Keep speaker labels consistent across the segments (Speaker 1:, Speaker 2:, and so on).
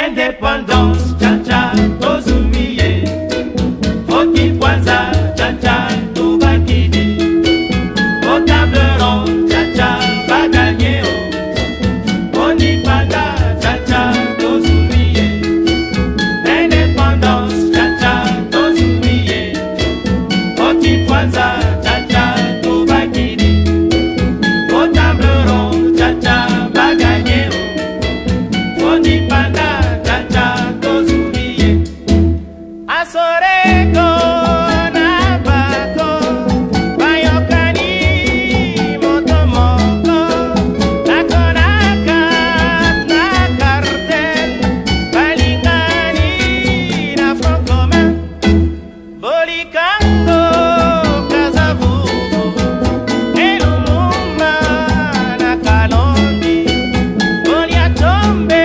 Speaker 1: Indépendance, cha-cha, tozumiye. Oti kwanza, cha-cha, tubakidi. Au table ronde, cha-cha, baganye. Oni panda, cha-cha, tozumiye. Indépendance, cha-cha, tozumiye. Oti kwanza, cha-cha, tubakidi. Au table ronde, cha-cha, baganye. Oni panda, cha-cha, tozumiye. Asoreko na bako, bayokani motomoko, nakonaka na cartel, balingani na front commun, bolikando kazavuvu, elumumba na kalondi, boliatombe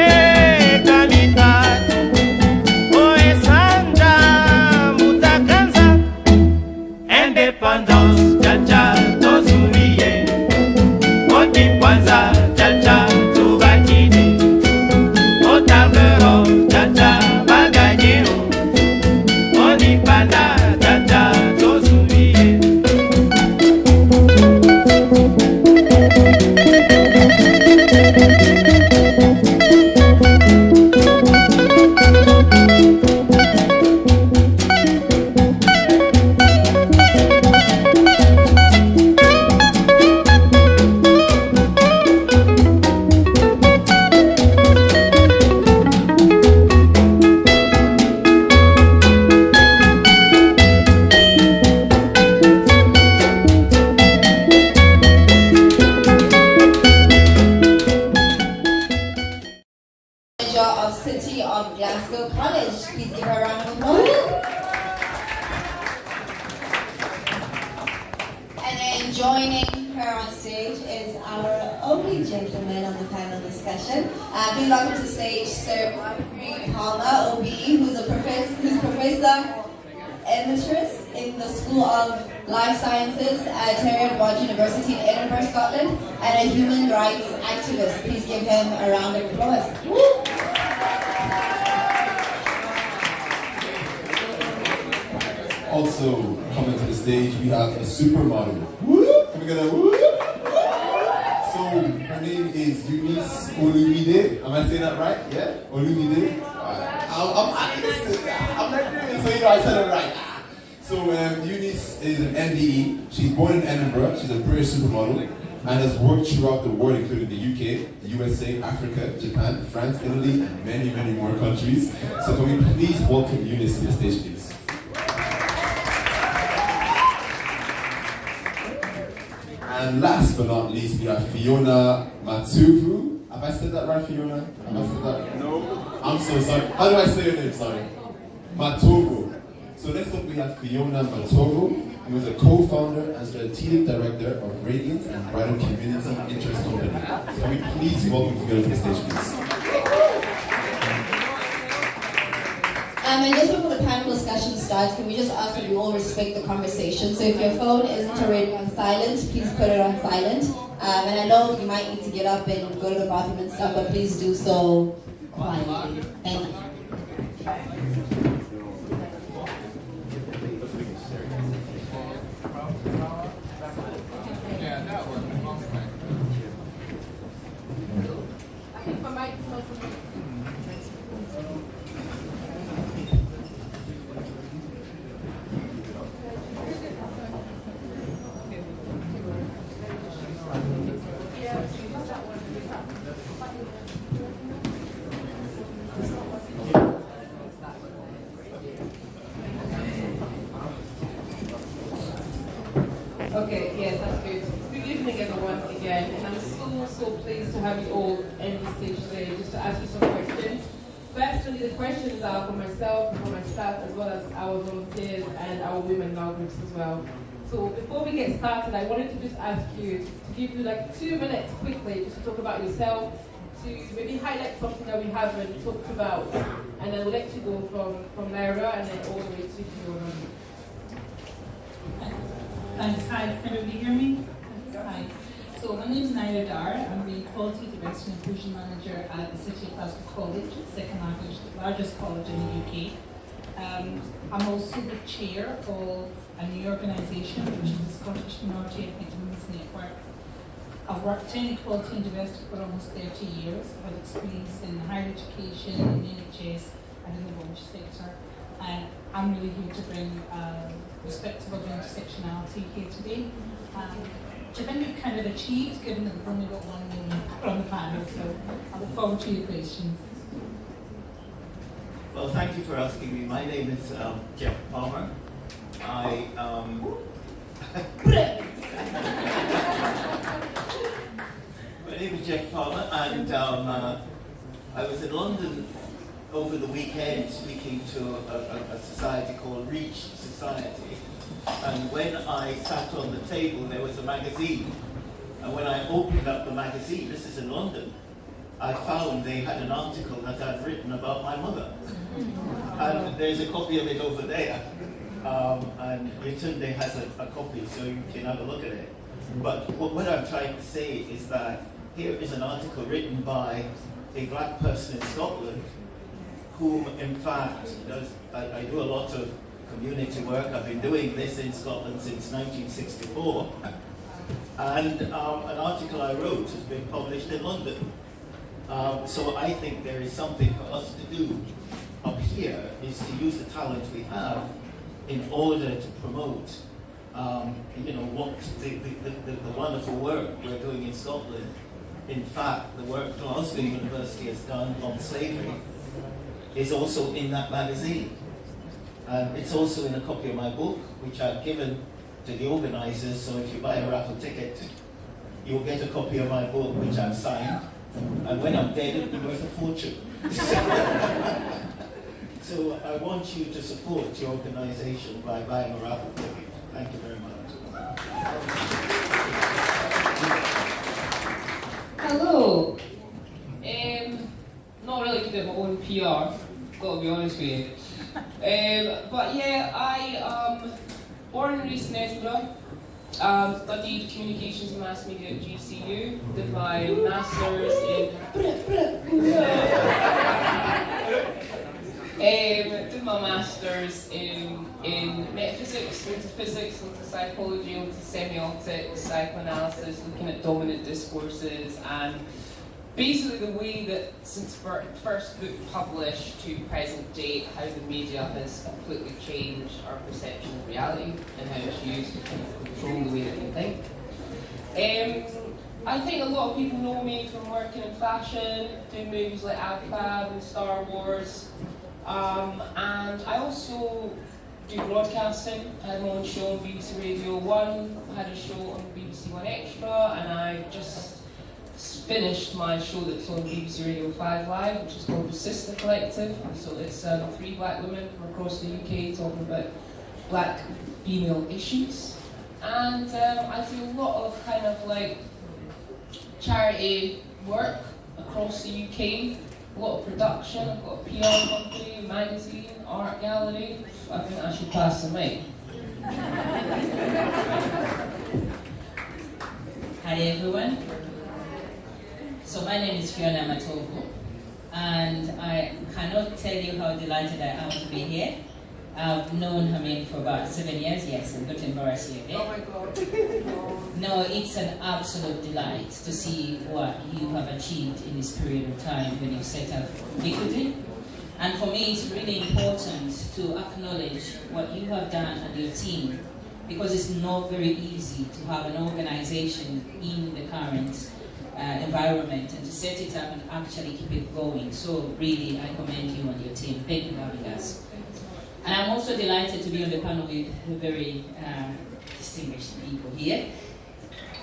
Speaker 1: kamitatu, oesanja mutakanza. Indépendance, cha-cha, tozumiye. Oti kwanza, cha-cha, tubakidi. Au table ronde, cha-cha, baganye. Oni panda, cha-cha, tozumiye.
Speaker 2: Manager of City of Glasgow College. Please give her a round of applause. And then joining her on stage is our only gentleman on the panel discussion. Please welcome to stage Sir Geoff Palmer, OBE, who's Professor Emeritus in the School of Life Sciences at Lodge University in Edinburgh, Scotland, and a human rights activist. Please give him a round of applause.
Speaker 3: Also coming to the stage, we have a supermodel. Can we get a woo? So her name is Eunice Olumide. Am I saying that right? Yeah, Olumide. I'm Nigerian, so you know I said it right. So Eunice is an MDE. She's born in Edinburgh. She's a British supermodel and has worked throughout the world, including the UK, the USA, Africa, Japan, France, Italy, and many, many more countries. So can we please welcome Eunice to the stage, please? And last but not least, we have Pheona Matovou. Have I said that right, Pheona? Have I said that? No. I'm so sorry. How do I say your name? Sorry. Matovou. So next up we have Pheona Matovou, who is a co-founder and strategic director of Radiant and Bridal Community Interest Company. So can we please welcome Pheona to the stage, please?
Speaker 2: And just before the panel discussion starts, can we just ask that you all respect the conversation? So if your phone isn't already on silent, please put it on silent. And I know you might need to get up and go to the bathroom and stuff, but please do so quietly. Thank you.
Speaker 4: Okay, yes, that's good. Good evening, everyone, again, and I'm so pleased to have you all in the stage today just to ask you some questions. Firstly, the questions are for myself, for my staff, as well as our volunteers and our women now groups as well. So before we get started, I wanted to just ask you to give you like 2 minutes quickly just to talk about yourself, to maybe highlight something that we haven't talked about, and then we'll let you go from Niara and then all the way to Pheona.
Speaker 5: Thanks. Hi, can everybody hear me? Hi. So my name is Niara Dar. I'm the Quality Diversity and Inclusion Manager at the City of Glasgow College, second largest college in the UK. I'm also the chair of a new organisation, which is the Scottish Minority Ethnic Women's Network. I've worked in equality and diversity for almost 30 years. I've experience in higher education, in the NHS, and in the voluntary sector. And I'm really here to bring perspective of intersectionality here today. Which I think we've kind of achieved, given that we've only got 1 woman on the panel. So I look forward to your questions.
Speaker 1: Well, thank you for asking me. My name is Geoff Palmer. My name is Geoff Palmer, and I was in London over the weekend speaking to a society called Reach Society. And when I sat on the table, there was a magazine. And when I opened up the magazine, this is in London, I found they had an article that I'd written about my mother. And there's a copy of it over there. And Yetunde has a copy, so you can have a look at it. But what I'm trying to say is that here is an article written by a black person in Scotland, whom, in fact, I do a lot of community work. I've been doing this in Scotland since 1964. And an article I wrote has been published in London. So I think there is something for us to do up here, is to use the talent we have in order to promote what the wonderful work we're doing in Scotland. In fact, the work Glasgow University has done on slavery is also in that magazine. It's also in a copy of my book, which I've given to the organisers, so if you buy a raffle ticket, you'll get a copy of my book, which I've signed, and when I'm dead, it'll be worth a fortune. So I want you to support your organisation by buying a raffle ticket. Thank you very much.
Speaker 4: Hello. Not really good at my own PR, gotta be honest with you. But yeah, I born and raised in Edinburgh, studied communications and mass media at GCU, did my masters in metaphysics, into physics, into psychology, into semiotics, psychoanalysis, looking at dominant discourses, and basically the way that since first book published to present date, how the media has completely changed our perception of reality and how it's used to kind of control the way that we think. I think a lot of people know me from working in fashion, doing movies like Alcab and Star Wars, and I also do broadcasting. I had my own show on BBC Radio 1, I had a show on BBC 1 Extra, and I just finished my show that's on BBC Radio 5 Live, which is called the Sister Collective. So it's 3 black women from across the UK talking about black female issues. And I do a lot of kind of like charity work across the UK, a lot of production. I've got a PR company, a magazine, art gallery. I think I should pass the mic.
Speaker 6: Hi everyone. So my name is Pheona Matovou, and I cannot tell you how delighted I am to be here. I've known Hamid for about 7 years. Yes, I'm going to embarrass you a bit.
Speaker 4: Oh my God.
Speaker 6: No, it's an absolute delight to see what you have achieved in this period of time when you set up Mbikudi. And for me, it's really important to acknowledge what you have done and your team, because it's not very easy to have an organization in the current environment and to set it up and actually keep it going. So really, I commend you and your team. Thank you for having us. And I'm also delighted to be on the panel with very distinguished people here.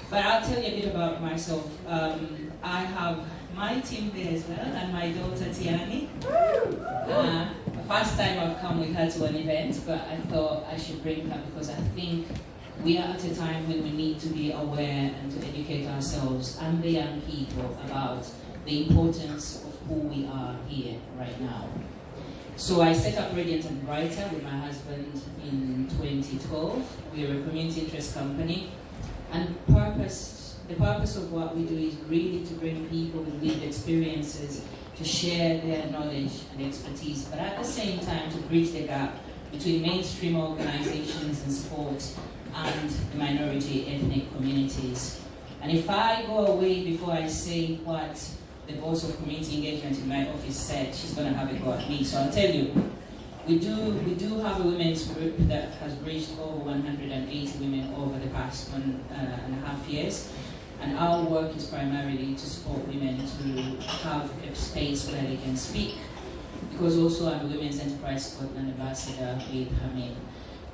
Speaker 6: But I'll tell you a bit about myself. I have my team there as well, and my daughter Tiani. First time I've come with her to an event, but I thought I should bring her because I think we are at a time when we need to be aware and to educate ourselves and the young people about the importance of who we are here right now. So I set up Radiant and Brighter with my husband in 2012. We're a community interest company, and purpose the purpose of what we do is really to bring people with lived experiences to share their knowledge and expertise, but at the same time to bridge the gap between mainstream organizations and support and the minority ethnic communities. And if I go away before I say what the boss of community engagement in my office said, she's going to have a go at me. So I'll tell you, we do have a women's group that has reached over 180 women over the past 1.5 years. And our work is primarily to support women to have a space where they can speak. Because also I'm a Women's Enterprise Scotland Ambassador with Hamid.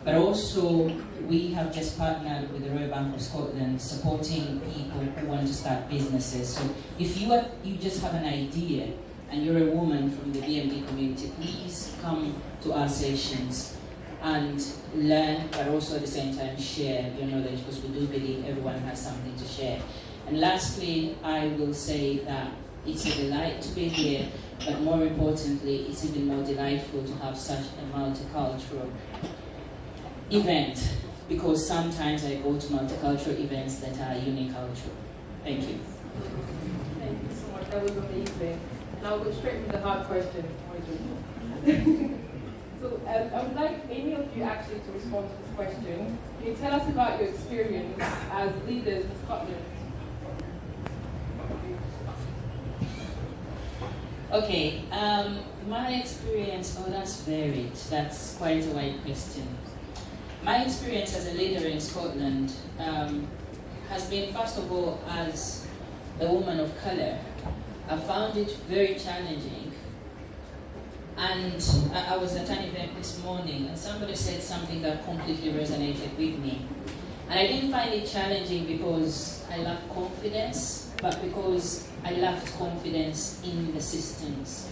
Speaker 6: But also, we have just partnered with the Royal Bank of Scotland supporting people who want to start businesses. So if you just have an idea and you're a woman from the BMD community, please come to our sessions and learn, but also at the same time share your knowledge, because we do believe everyone has something to share. And lastly, I will say that it's a delight to be here, but more importantly, it's even more delightful to have such a multicultural event, because sometimes I go to multicultural events that are unicultural. Thank you.
Speaker 4: Thank you so much. That was amazing. Now I'll go straight to the hard question. So I would like any of you actually to respond to this question. Can you tell us about your experience as leaders in Scotland?
Speaker 6: Okay, my experience, that's varied. That's quite a wide question. My experience as a leader in Scotland has been, first of all, as a woman of colour. I found it very challenging. And I was at an event this morning, and somebody said something that completely resonated with me. And I didn't find it challenging because I lacked confidence, but because I lacked confidence in the systems.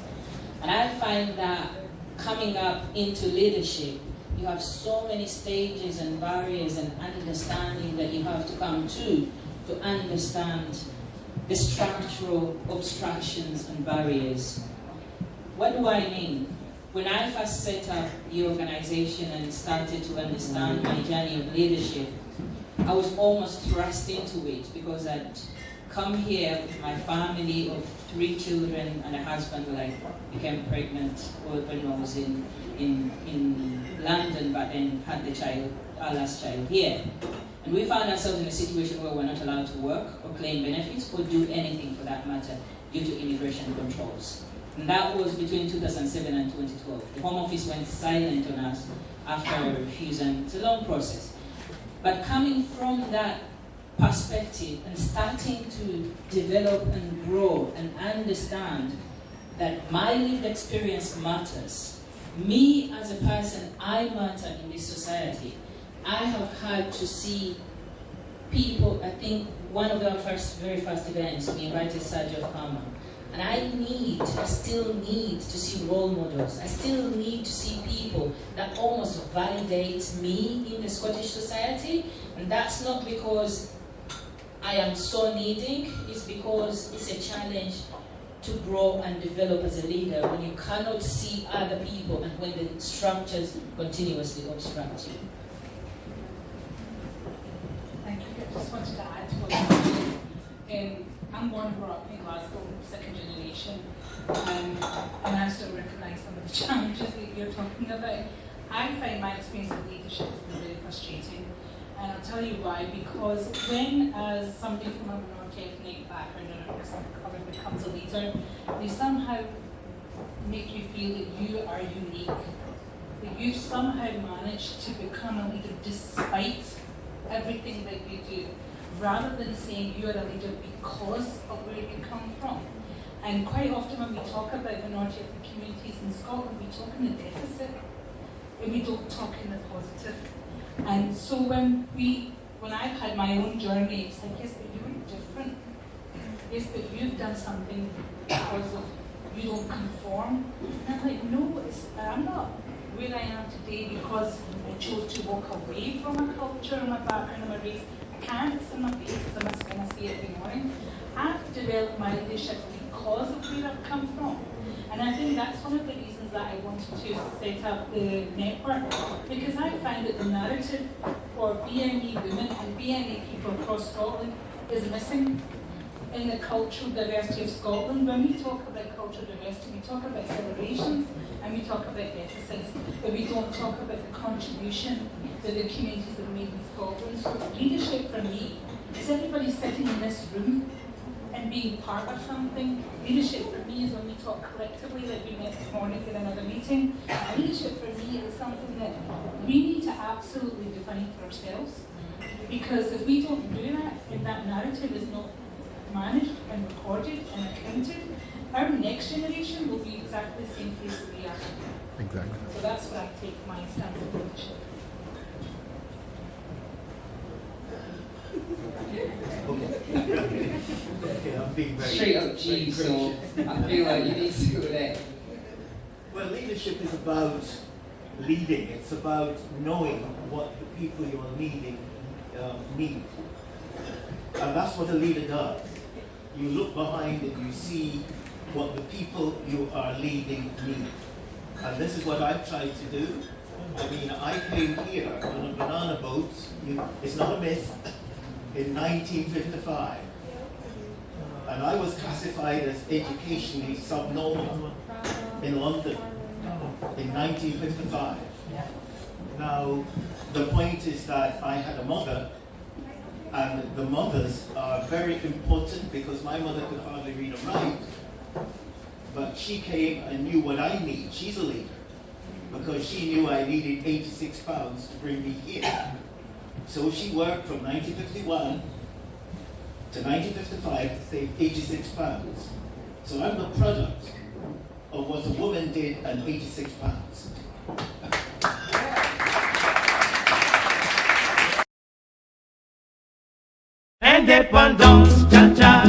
Speaker 6: And I find that coming up into leadership, you have so many stages and barriers and understanding that you have to come to understand the structural obstructions and barriers. What do I mean? When I first set up the organization and started to understand my journey of leadership, I was almost thrust into it because I'd come here with my family of 3 children and a husband when I became pregnant when I was in London, but then had the child, our last child here. And we found ourselves in a situation where we're not allowed to work or claim benefits or do anything for that matter due to immigration controls. And that was between 2007 and 2012. The Home Office went silent on us after a refusal. It's a long process. But coming from that perspective and starting to develop and grow and understand that my lived experience matters. Me as a person, I matter in this society. I have had to see people. I think one of our very first events, we invited Geoff Palmer. And I still need to see role models. I still need to see people that almost validate me in the Scottish society. And that's not because I am so needing, it's because it's a challenge to grow and develop as a leader when you cannot see other people and when the structures continuously obstruct you.
Speaker 5: Thank you. I just wanted to add to what you said. I'm born and brought up in Glasgow, second generation, and I still recognise some of the challenges that you're talking about. I find my experience of leadership has been very frustrating, and I'll tell you why. Because when, as somebody from a minority ethnic background or a person of colour becomes a leader, they somehow make you feel that you are unique, that you've somehow managed to become a leader despite everything that you do, rather than saying you are a leader because of where you come from. And quite often when we talk about minority ethnic communities in Scotland, we talk in the deficit, and we don't talk in the positive. And so when I've had my own journey, it's like, yes, but you're different. Yes, but you've done something because of you don't conform. And I'm like, no, I'm not where I am today because I chose to walk away from my culture and my background and my race. I can't, it's in my face, it's in my skin, I see it every morning. I've developed my leadership because of where I've come from. And I think that's one of the reasons that I wanted to set up the network, because I find that the narrative for BME women and BME people across Scotland is missing in the cultural diversity of Scotland. When we talk about cultural diversity, we talk about celebrations and we talk about deficits, but we don't talk about the contribution that the communities have made in Scotland. So leadership for me is everybody sitting in this room and being part of something. Leadership for me is when we talk collectively, like we met this morning in another meeting. Leadership for me is something that we need to absolutely define for ourselves. Because if we don't do that, if that narrative is not managed and recorded and accounted, our next generation will be exactly the same place that we are.
Speaker 7: Exactly.
Speaker 5: So that's where I take my stance on leadership.
Speaker 1: Okay, I'm being very
Speaker 8: straight up G, so I feel like you need to go there.
Speaker 1: Well, leadership is about leading. It's about knowing what the people you're leading need. And that's what a leader does. You look behind and you see what the people you are leading need. And this is what I've tried to do. I mean, I came here on a banana boat, it's not a myth, in 1955. And I was classified as educationally subnormal in London in 1955. Now, the point is that I had a mother, and the mothers are very important because my mother could hardly read or write, but she came and knew what I need. She's a leader because she knew I needed 86 pounds to bring me here. So she worked from 1951 to 1955 to save 86 pounds. So I'm the product of what a woman did and 86 pounds.
Speaker 9: Indépendance, cha-cha,